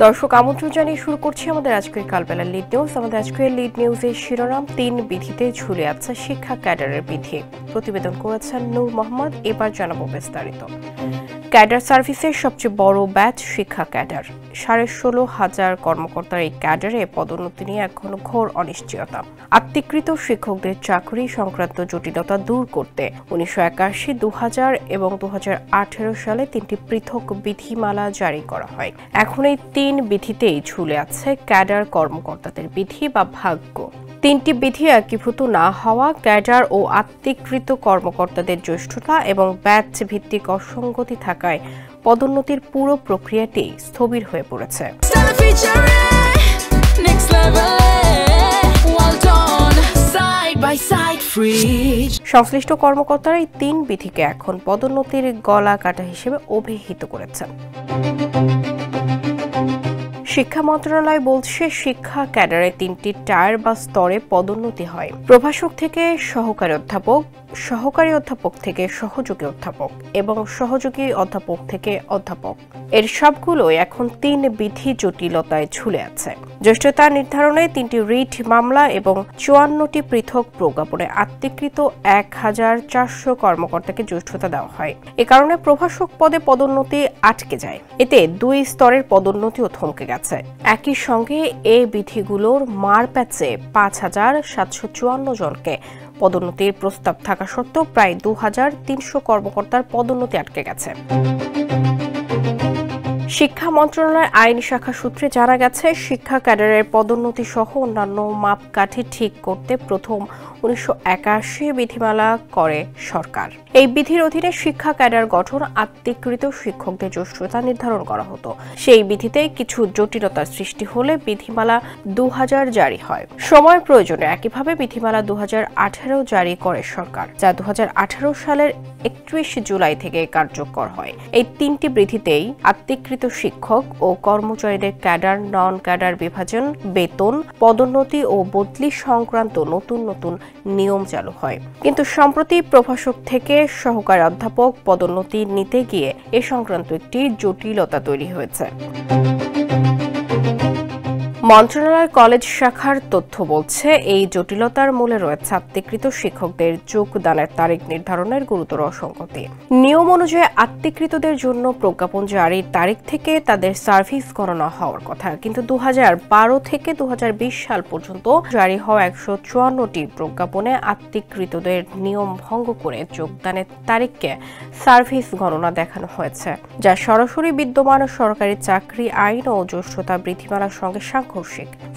দর্শক আমন্ত্রণ জানিয়ে শুরু করছি আমাদের আজকের কালবেলার লিড নিউজ। আমাদের আজকের লিড নিউজের শিরোনাম, ৩ বিধিতে ঝুলে আছে শিক্ষা ক্যাডারের বিধি। প্রতিবেদন করেছেন নূর মোহাম্মদ। এবার জানাবো বিস্তারিত। ক্যাডার সার্ভিসের সবচেয়ে বড় ব্যাচ শিক্ষা ক্যাডার। 16,500 কর্মকর্তার এই ক্যাডারে পদোন্নতি নিয়ে এখন ঘোর অনিশ্চয়তা। আত্মীকৃত শিক্ষকদের চাকরি সংক্রান্ত জটিলতা দূর করতে 1981, 2000 এবং 2018 সালে 3টি পৃথক বিধিমালা জারি করা হয়। এখন এই 3 বিধিতেই ঝুলে আছে ক্যাডার কর্মকর্তাদের বিধি বা ভাগ্য। 3টি বিধি একীভূত না হওয়া, ক্যাডার ও আত্মীকৃত কর্মকর্তাদের জ্যেষ্ঠতা এবং ব্যাচ ভিত্তিক অসঙ্গতি থাকায় পদোন্নতির পুরো প্রক্রিয়াটি স্থবির হয়ে পড়েছে। সংশ্লিষ্ট কর্মকর্তারা এই 3 বিধিকে এখন পদোন্নতির গলা কাটা হিসেবে অভিহিত করেছেন। শিক্ষা মন্ত্রণালয় বলছে, শিক্ষা ক্যাডারে 3টি টায়ার বা স্তরে পদোন্নতি হয়। প্রভাষক থেকে সহকারী অধ্যাপক, সহকারী অধ্যাপক থেকে সহযোগী অধ্যাপক এবং সহযোগী অধ্যাপক থেকে অধ্যাপক। এর সবগুলোই এখন 3 বিধি জটিলতায় ঝুলে আছে। জ্যেষ্ঠতা নির্ধারণে 3টি রিট মামলা এবং 54টি পৃথক প্রজ্ঞাপনে আত্মীকৃত 1400 কর্মকর্তাকে জ্যেষ্ঠতা দেওয়া হয়। এ কারণে প্রভাষক পদে পদোন্নতি আটকে যায়। এতে 2 স্তরের পদোন্নতিও থমকে গেছে। একই সঙ্গে এই বিধিগুলোর মারপ্যাচে 5754 জনকে পদোন্নতির প্রস্তাব থাকা সত্ত্বেও প্রায় 2300 কর্মকর্তার পদোন্নতি আটকে গেছে। শিক্ষা মন্ত্রণালয়ের আইন শাখা সূত্রে জানা গেছে, শিক্ষা ক্যাডারের পদোন্নতি সহ অন্যান্য মাপকাঠি ঠিক করতে প্রথম 1981 বিধিমালা করে সরকার। এই বিধির অধীনে শিক্ষা ক্যাডার গঠন, আত্মীকৃত শিক্ষকদের জ্যেষ্ঠতা নির্ধারণ করা হতো। সেই বিধিতে কিছু জটিলতার সৃষ্টি হলে বিধিমালা 2000 জারি হয়। সময় প্রয়োজনে একইভাবে বিধিমালা 2018 জারি করে সরকার, যা 2018 সালের 31 জুলাই থেকে কার্যকর হয়। এই 3টি বিধিতেই আত্মীকৃত শিক্ষক ও কর্মচারীদের ক্যাডার, নন ক্যাডার বিভাজন, বেতন, পদোন্নতি ও বদলি সংক্রান্ত নতুন নতুন নিয়ম চালু হয়। কিন্তু সম্প্রতি প্রভাষক থেকে সহকারী অধ্যাপক পদোন্নতি নিতে গিয়ে এ সংক্রান্ত একটি জটিলতা তৈরি হয়েছে। মন্ত্রণালয় কলেজ শাখার তথ্য বলছে, এই জটিলতার মূলে রয়েছে আত্মীকৃত শিক্ষকদের যোগদানের তারিখ নির্ধারণের গুরুতর অসঙ্গতি। নিয়ম অনুযায়ী আত্মীকৃতদের জন্য প্রজ্ঞাপন জারির তারিখ থেকে তাদের সার্ভিস গণনা হওয়ার কথা, কিন্তু 2012 থেকে 2020 সাল পর্যন্ত জারি হওয়া 154টি প্রজ্ঞাপনে আত্মীকৃতদের নিয়ম ভঙ্গ করে যোগদানের তারিখকে সার্ভিস গণনা দেখানো হয়েছে, যা সরাসরি বিদ্যমান সরকারি চাকরি আইন ও জ্যেষ্ঠতা বিধিমালার সঙ্গে সাংঘর্ষিক।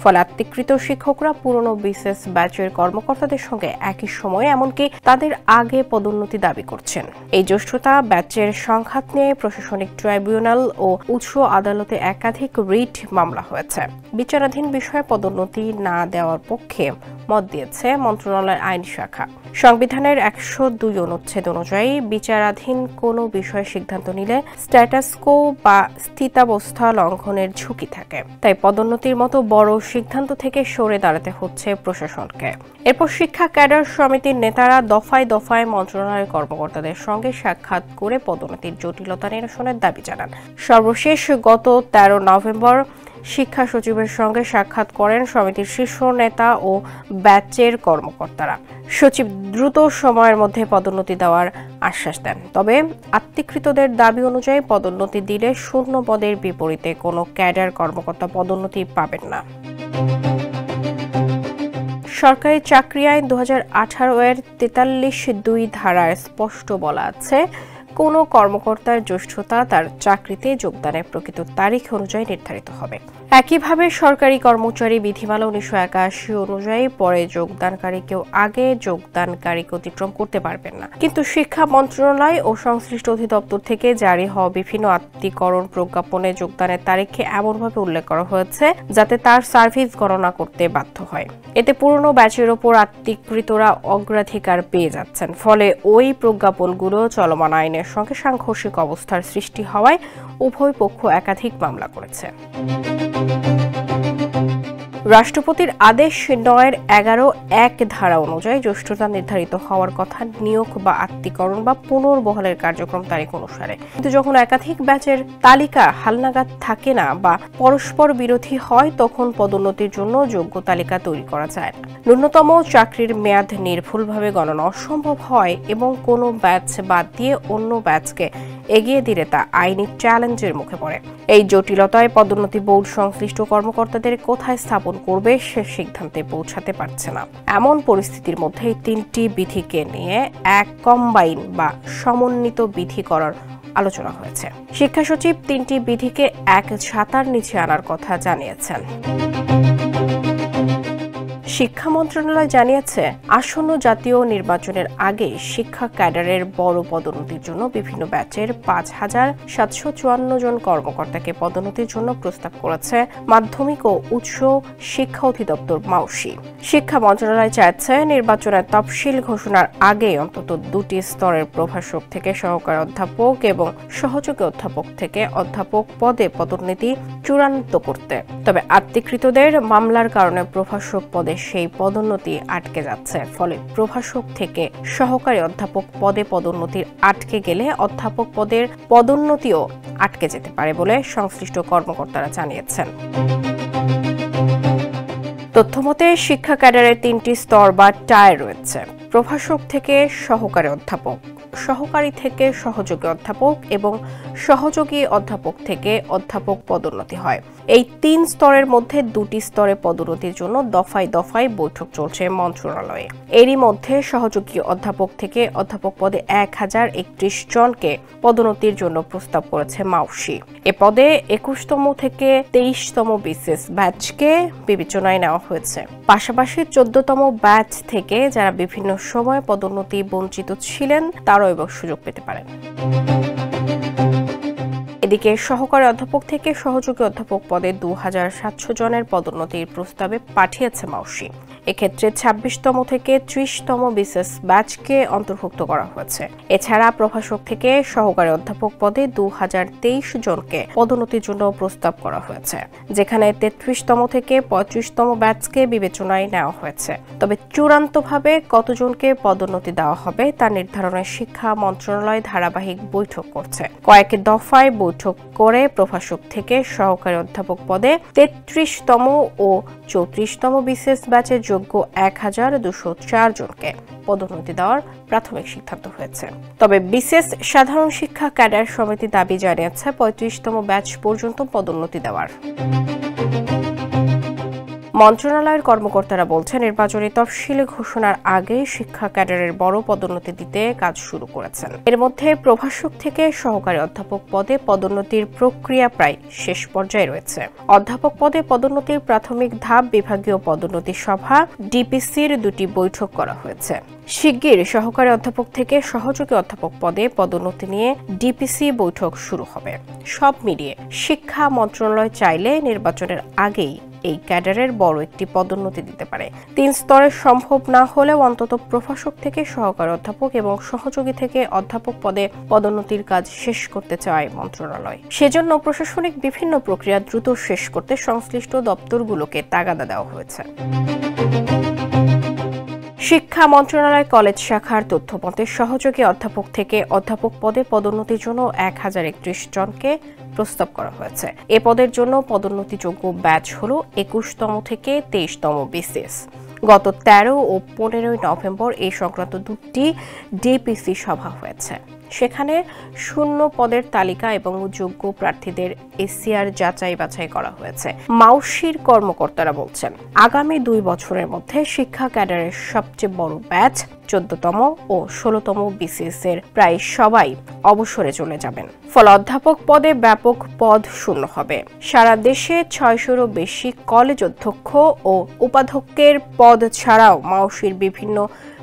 ফলে আত্মীকৃত শিক্ষকরা পুরনো বিশেষ ব্যাচের কর্মকর্তাদের সঙ্গে একই সময়ে, এমনকি তাদের আগে পদোন্নতি দাবি করছেন। এই জ্যেষ্ঠতা ব্যাচের সংঘাত নিয়ে প্রশাসনিক ট্রাইব্যুনাল ও উচ্চ আদালতে একাধিক রিট মামলা হয়েছে। বিচারাধীন বিষয়ে পদোন্নতি না দেওয়ার পক্ষে মত দিয়েছে মন্ত্রণালয়ের আইন শাখা। সংবিধানের 102 অনুচ্ছেদ অনুযায়ী বিচারাধীন কোনো বিষয়ে সিদ্ধান্ত নিলে স্ট্যাটাস কো বা স্থিতাবস্থা লঙ্ঘনের ঝুঁকি থাকে। তাই পদোন্নতির মতো বড় সিদ্ধান্ত থেকে সরে দাঁড়াতে হচ্ছে প্রশাসনকে। এরপর শিক্ষা ক্যাডার সমিতির নেতারা দফায় দফায় মন্ত্রণালয়ের কর্মকর্তাদের সঙ্গে সাক্ষাৎ করে পদোন্নতির জটিলতা নিরসনের দাবি জানান। সর্বশেষ গত 13 নভেম্বর শিক্ষা সচিবের সঙ্গে সাক্ষাৎ করেন সমিতির শীর্ষ নেতা ও ব্যাচের কর্মকর্তারা। সচিব দ্রুত সময়ের মধ্যে পদোন্নতি দেওয়ার আশ্বাস দেন। তবে আত্মীকৃতদের দাবি অনুযায়ী পদোন্নতি দিলে শূন্য পদের বিপরীতে কোনো ক্যাডার কর্মকর্তা পদোন্নতি পাবেন না। সরকারি চাকরি আইন 2018 এর 43(2) ধারায় স্পষ্ট বলা আছে, কোনো কর্মকর্তার জ্যেষ্ঠতা তার চাকরিতে যোগদানের প্রকৃত তারিখ অনুযায়ী নির্ধারিত হবে। একইভাবে সরকারি কর্মচারী বিধিমালা 1981 অনুযায়ী পরে যোগদানকারী কেউ আগে যোগদানকারীকে অতিক্রম করতে পারবেন না। কিন্তু শিক্ষা মন্ত্রণালয় ও সংশ্লিষ্ট অধিদপ্তর থেকে জারি হওয়া বিভিন্ন আত্মীকরণ প্রজ্ঞাপনে যোগদানের তারিখে এমনভাবে উল্লেখ করা হয়েছে যাতে তার সার্ভিস গণনা করতে বাধ্য হয়। এতে পুরনো ব্যাচের ওপর আত্মীকৃতরা অগ্রাধিকার পেয়ে যাচ্ছেন। ফলে ওই প্রজ্ঞাপনগুলো চলমান আইনের সঙ্গে সাংঘর্ষিক অবস্থার সৃষ্টি হওয়ায় উভয় পক্ষ একাধিক মামলা করেছে। রাষ্ট্রপতির আদেশ ৯-১১ ধারা অনুযায়ী জ্যেষ্ঠতা নির্ধারিত হওয়ার কথা নিয়োগ বা আত্মীকরণ বা পুনর্বহালের কার্যক্রম তারিখ অনুসারে। কিন্তু যখন একাধিক ব্যাচের তালিকা হালনাগাদ থাকে না বা পরস্পর বিরোধী হয়, তখন পদোন্নতির জন্য যোগ্য তালিকা তৈরি করা যায় না। ন্যূনতম চাকরির মেয়াদ নির্ভুলভাবে গণনা অসম্ভব হয় এবং কোনো ব্যাচ বাদ দিয়ে অন্য ব্যাচকে এগিয়ে দিলে তা আইনি চ্যালেঞ্জের মুখে পড়ে। এই জটিলতায় পদোন্নতি বোর্ড সংশ্লিষ্ট কর্মকর্তাদের কোথায় স্থাপন করবে সে সিদ্ধান্তে পৌঁছাতে পারছে না। এমন পরিস্থিতির মধ্যে ৩টি বিধিকে নিয়ে এক কম্বাইন বা সমন্বিত বিধি করার আলোচনা হয়েছে। শিক্ষা সচিব ৩টি বিধিকে এক ছাতার নিচে আনার কথা জানিয়েছেন। শিক্ষা মন্ত্রণালয় জানিয়েছে, আসন্ন জাতীয় নির্বাচনের আগে শিক্ষা ক্যাডারের বড় পদোন্নতির জন্য বিভিন্ন ব্যাচের ৫,৭৫৪ জন কর্মকর্তাকে পদোন্নতির জন্য প্রস্তাব করেছে মাধ্যমিক ও উচ্চ শিক্ষা অধিদপ্তর মাউসি। শিক্ষা মন্ত্রণালয় চাইছে নির্বাচনের তফসিল ঘোষণার আগে অন্তত ২টি স্তরের প্রভাষক থেকে সহকারী অধ্যাপক এবং সহযোগী অধ্যাপক থেকে অধ্যাপক পদে পদোন্নতি চূড়ান্ত করতে। তবে আত্মীকৃতদের মামলার কারণে প্রভাষক পদে সেই পদোন্নতি আটকে যাচ্ছে। ফলে প্রভাষক থেকে সহকারী অধ্যাপক পদে পদোন্নতির আটকে গেলে অধ্যাপক পদের পদোন্নতিও আটকে যেতে পারে বলে সংশ্লিষ্ট কর্মকর্তারা জানিয়েছেন। তথ্যমতে শিক্ষা ক্যাডারের ৩টি স্তর বা টায়ার রয়েছে। প্রভাষক থেকে সহকারী অধ্যাপক, সহকারী থেকে সহযোগী অধ্যাপক এবং সহযোগী অধ্যাপক থেকে অধ্যাপক পদোন্নতি হয়। এই ৩ স্তরের মধ্যে ২টি স্তরে পদোন্নতির জন্য দফায় দফায় বৈঠক চলছে মন্ত্রণালয়ে। এরই মধ্যে সহযোগী অধ্যাপক থেকে অধ্যাপক পদে ১,০৩১ জনকে পদোন্নতির জন্য প্রস্তাব করেছে মাউসি। এ পদে ২১তম থেকে ২৩তম বিসিএস ব্যাচকে বিবেচনায় নেওয়া হয়েছে। পাশাপাশি ১৪তম ব্যাচ থেকে যারা বিভিন্ন সময় পদোন্নতি বঞ্চিত ছিলেন তারাও এবার সুযোগ পেতে পারেন। এদিকে সহকারী অধ্যাপক থেকে সহযোগী অধ্যাপক পদে ২,৭০০ জনের পদোন্নতির প্রস্তাবে পাঠিয়েছে মাউসি। এক্ষেত্রে ২৬তম থেকে ৩০তম বিসিএস ব্যাচকে অন্তর্ভুক্ত করা হয়েছে। এছাড়া প্রভাষক থেকে সহকারী অধ্যাপক পদে ২,০২৩ জনকে পদোন্নতির জন্য প্রস্তাব করা হয়েছে, যেখানে ৩৩তম থেকে ৩৫তম ব্যাচকে বিবেচনায় নেওয়া হয়েছে। তবে চূড়ান্তভাবে কতজনকে পদোন্নতি দেওয়া হবে তা নির্ধারণে শিক্ষা মন্ত্রণালয় ধারাবাহিক বৈঠক করছে। কয়েক দফায় বৈঠক করে প্রভাষক থেকে সহকারী অধ্যাপক পদে ৩৩তম ও ৩৪তম বিসিএস ব্যাচের যোগ্য ১,২০৪ জনকে পদোন্নতি দেওয়ার প্রাথমিক সিদ্ধান্ত হয়েছে। তবে বিসিএস সাধারণ শিক্ষা ক্যাডার সমিতি দাবি জানিয়েছে ৩৫তম ব্যাচ পর্যন্ত পদোন্নতি দেওয়ার। মন্ত্রণালয়ের কর্মকর্তারা বলছেন, নির্বাচনী তফসিল ঘোষণার আগে শিক্ষা ক্যাডারের বড় পদোন্নতি দিতে কাজ শুরু করেছেন। এর মধ্যে প্রভাষক থেকে সহকারী অধ্যাপক পদে পদোন্নতির প্রক্রিয়া প্রায় শেষ পর্যায়ে রয়েছে। অধ্যাপক পদে পদোন্নতির প্রাথমিক ধাপ বিভাগীয় পদোন্নতি সভা ডিপিসির ২টি বৈঠক করা হয়েছে। শিগগির সহকারী অধ্যাপক থেকে সহযোগী অধ্যাপক পদে পদোন্নতি নিয়ে ডিপিসি বৈঠক শুরু হবে। সব মিলিয়ে শিক্ষা মন্ত্রণালয় চাইলে নির্বাচনের আগেই এই ক্যাডারের বড় একটি পদোন্নতি দিতে পারে। ৩ স্তরে সম্ভব না হলেও অন্তত প্রভাষক থেকে সহকারী অধ্যাপক এবং সহযোগী থেকে অধ্যাপক পদে পদোন্নতির কাজ শেষ করতে চায় মন্ত্রণালয়। সেজন্য প্রশাসনিক বিভিন্ন প্রক্রিয়া দ্রুত শেষ করতে সংশ্লিষ্ট দপ্তরগুলোকে তাগাদা দেওয়া হয়েছে। শিক্ষা মন্ত্রণালয় কলেজ শাখার তথ্যমতে সহযোগী অধ্যাপক থেকে অধ্যাপক পদে পদোন্নতির জন্য ১,০৩১ জনকে প্রস্তাব করা হয়েছে। এ পদের জন্য পদোন্নতিযোগ্য ব্যাচ হল ২১তম থেকে ২৩তম বিসিএস। গত ১৩ ও ১৫ নভেম্বর এই সংক্রান্ত ২টি ডিপিসি সভা হয়েছে। সেখানে শূন্য পদের তালিকা এবং যোগ্য প্রার্থীদের এসিআর যাচাই বাছাই করা হয়েছে। মাউসির কর্মকর্তারা বলছেন, আগামী ২ বছরের মধ্যে শিক্ষা ক্যাডারের সবচেয়ে বড় ব্যাচ ১৪তম ও ১৬তম বিসিএস এর প্রায় সবাই অবসরে চলে যাবেন। ফলে অধ্যাপক পদে ব্যাপক পদ শূন্য হবে। সারা দেশে ৬০০রও বেশি কলেজ অধ্যক্ষ ও উপাধ্যক্ষের পদ ছাড়াও মাউসির বিভিন্ন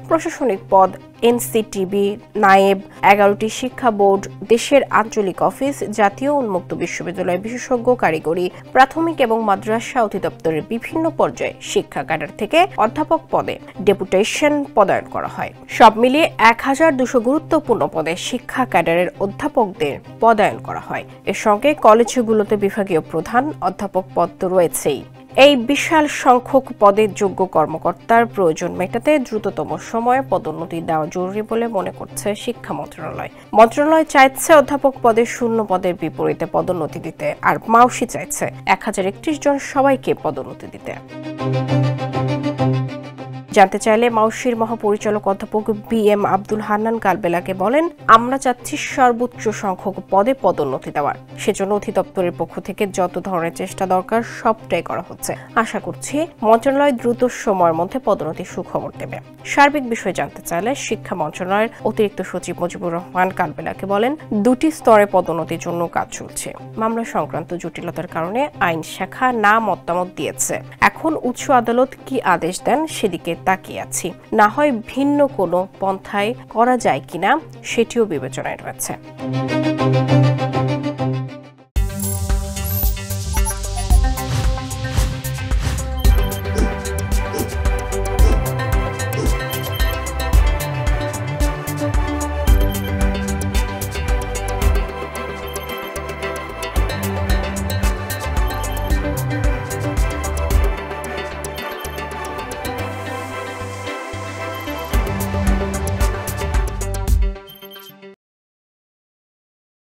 প্রশাসনিক পদ, এনসিটিবি, নায়েব, ১১টি শিক্ষা বোর্ড, দেশের আঞ্চলিক অফিস, জাতীয় উন্মুক্ত বিশ্ববিদ্যালয় বিশেষজ্ঞ কারিগরি, প্রাথমিক এবং মাদ্রাসা অধিদপ্তরের বিভিন্ন পর্যায়ে শিক্ষা ক্যাডার থেকে অধ্যাপক পদে ডেপুটেশন পদায়ন করা হয়। সব মিলিয়ে ১,২০০ গুরুত্বপূর্ণ পদে শিক্ষা ক্যাডারের অধ্যাপকদের পদায়ন করা হয়। এর সঙ্গে কলেজগুলোতে বিভাগীয় প্রধান, অধ্যাপক পদ তো রয়েছেই। এই বিশাল সংখ্যক পদের যোগ্য কর্মকর্তার প্রয়োজন মেটাতে দ্রুততম সময়ে পদোন্নতি দেওয়া জরুরি বলে মনে করছে শিক্ষা মন্ত্রণালয়। মন্ত্রণালয় চাইছে অধ্যাপক পদে শূন্য পদের বিপরীতে পদোন্নতি দিতে, আর মাউসি চাইছে 1031 জন সবাইকে পদোন্নতি দিতে। জানতে চাইলে মাউসির মহাপরিচালক অধ্যাপক BM আব্দুল হান্নান কালবেলাকে বলেন, আমরা চাচ্ছি সর্বোচ্চ সংখ্যক পদে পদোন্নতি দেওয়ার। সেজন্য অধিদপ্তরের পক্ষ থেকে যত ধরনের চেষ্টা দরকার সবটাই করা হচ্ছে। আশা করছি মন্ত্রণালয় দ্রুত সময়ের মধ্যে পদোন্নতির সুখবর দেবে। সার্বিক বিষয়ে জানতে চাইলে শিক্ষা মন্ত্রণালয়ের অতিরিক্ত সচিব মুজিবুর রহমান কালবেলাকে বলেন, 2টি স্তরে পদোন্নতির জন্য কাজ চলছে। মামলা সংক্রান্ত জটিলতার কারণে আইন শাখা না মতামত দিয়েছে। এখন উচ্চ আদালত কি আদেশ দেন সেদিকে তাকিয়ে আছি। না হয় ভিন্ন কোনো পন্থায় করা যায় কিনা সেটিও বিবেচনায় রয়েছে।